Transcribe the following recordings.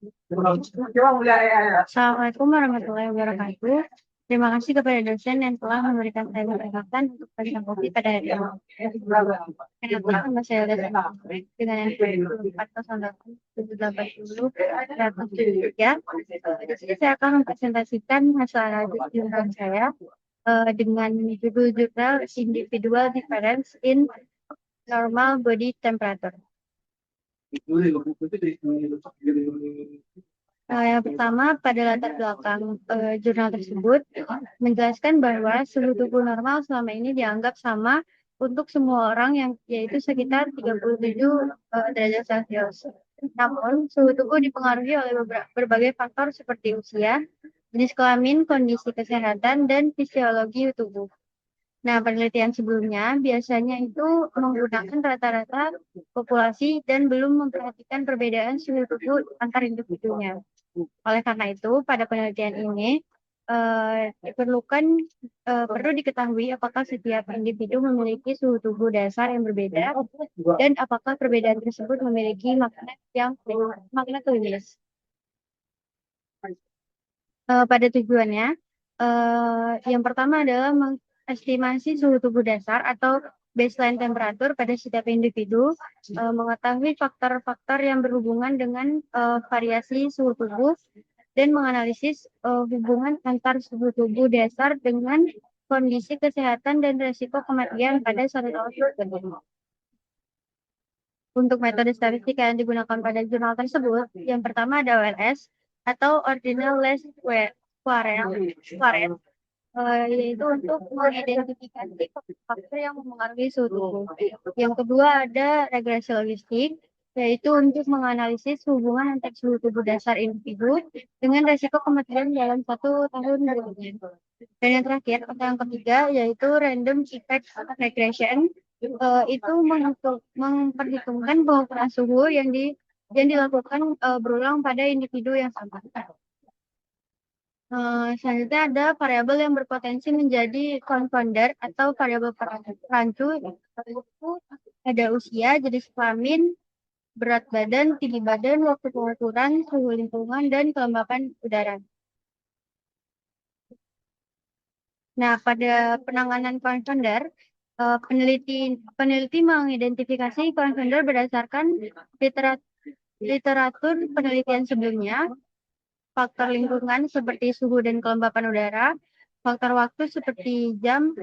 Assalamualaikum warahmatullahi wabarakatuh. Terima kasih kepada dosen yang telah memberikan saya kesempatan untuk berikan kopi pada hari ini. Kenapa nama saya dengan NPM 4087870 Di sini saya akan mempresentasikan hasil analisis jurnal saya dengan judul jurnal Individual Difference in Normal Body Temperature. Yang pertama, pada latar belakang jurnal tersebut menjelaskan bahwa suhu tubuh normal selama ini dianggap sama untuk semua orang, yang yaitu sekitar 37 derajat Celcius. Namun, suhu tubuh dipengaruhi oleh berbagai faktor seperti usia, jenis kelamin, kondisi kesehatan, dan fisiologi tubuh. Nah, penelitian sebelumnya biasanya itu menggunakan rata-rata populasi dan belum memperhatikan perbedaan suhu tubuh antar individunya. Oleh karena itu, pada penelitian ini perlu diketahui apakah setiap individu memiliki suhu tubuh dasar yang berbeda dan apakah perbedaan tersebut memiliki makna klinis. Pada tujuannya, yang pertama adalah mengestimasi suhu tubuh dasar atau baseline temperatur pada setiap individu, mengetahui faktor-faktor yang berhubungan dengan variasi suhu tubuh, dan menganalisis hubungan antar suhu tubuh dasar dengan kondisi kesehatan dan resiko kematian pada satu tahun tersebut. Untuk metode statistik yang digunakan pada jurnal tersebut, yang pertama ada OLS atau Ordinal Least Squared, yaitu untuk mengidentifikasi faktor yang mempengaruhi suhu tubuh. Yang kedua ada regresi logistik, yaitu untuk menganalisis hubungan antar suhu tubuh dasar individu dengan resiko kematian dalam 1 tahun berikutnya. Dan yang terakhir, atau yang ketiga, yaitu random effect regression, itu memperhitungkan pengukuran suhu yang dilakukan berulang pada individu yang sama. Selanjutnya ada variabel yang berpotensi menjadi confounder atau variabel perancu, yaitu ada usia, jenis kelamin, berat badan, tinggi badan, waktu pengukuran, suhu lingkungan, dan kelembapan udara. Nah, pada penanganan confounder, peneliti mengidentifikasi confounder berdasarkan literatur penelitian sebelumnya, faktor lingkungan seperti suhu dan kelembapan udara, faktor waktu seperti jam,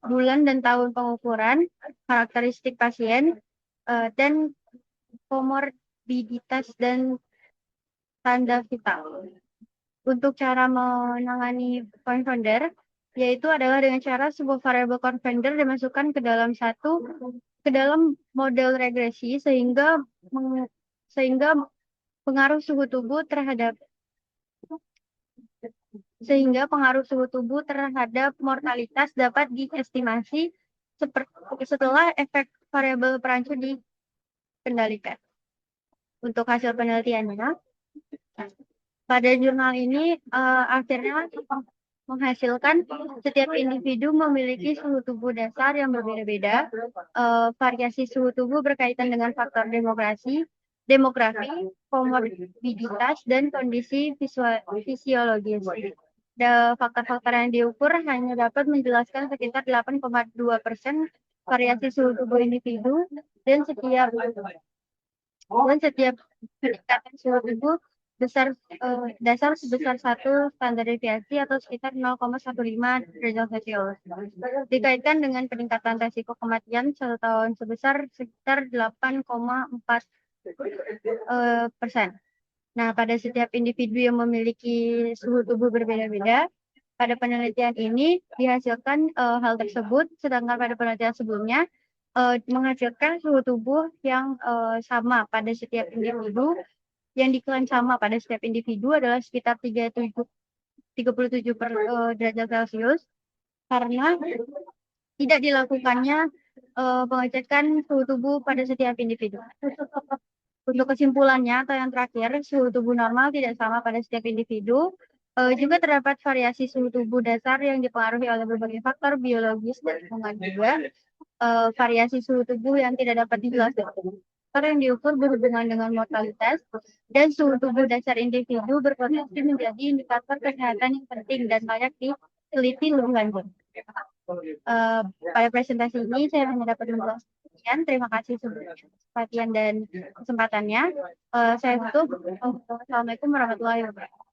bulan, dan tahun pengukuran, karakteristik pasien, dan komorbiditas dan tanda vital. Untuk cara menangani confounder, yaitu adalah dengan cara sebuah variabel confounder dimasukkan ke dalam model regresi sehingga pengaruh suhu tubuh terhadap mortalitas dapat diestimasi setelah efek variabel perancu dikendalikan. Untuk hasil penelitiannya, pada jurnal ini akhirnya menghasilkan setiap individu memiliki suhu tubuh dasar yang berbeda-beda. Variasi suhu tubuh berkaitan dengan faktor demografi, komorbiditas, dan kondisi fisiologis. Faktor-faktor yang diukur hanya dapat menjelaskan sekitar 8,2% variasi suhu tubuh individu, dan setiap peningkatan suhu tubuh dasar sebesar 1 standar deviasi atau sekitar 0,15 derajat Celcius dikaitkan dengan peningkatan resiko kematian 1 tahun sebesar sekitar 8,4%. Nah, pada setiap individu yang memiliki suhu tubuh berbeda-beda, pada penelitian ini dihasilkan hal tersebut, sedangkan pada penelitian sebelumnya menghasilkan suhu tubuh yang sama pada setiap individu. Yang diklaim sama pada setiap individu adalah sekitar 37 derajat Celcius, karena tidak dilakukannya pengecekan suhu tubuh pada setiap individu. Untuk kesimpulannya atau yang terakhir, suhu tubuh normal tidak sama pada setiap individu. Juga terdapat variasi suhu tubuh dasar yang dipengaruhi oleh berbagai faktor biologis dan lingkungan juga. Variasi suhu tubuh yang tidak dapat dijelaskan faktor yang diukur berhubungan dengan mortalitas dan suhu tubuh dasar individu berpotensi menjadi indikator kesehatan yang penting dan layak diteliti lebih lanjut. Pada presentasi ini saya hanya dapat menjelaskan sekian. Terima kasih sebelumnya perhatian dan kesempatannya. Saya tutup. Assalamualaikum warahmatullahi wabarakatuh.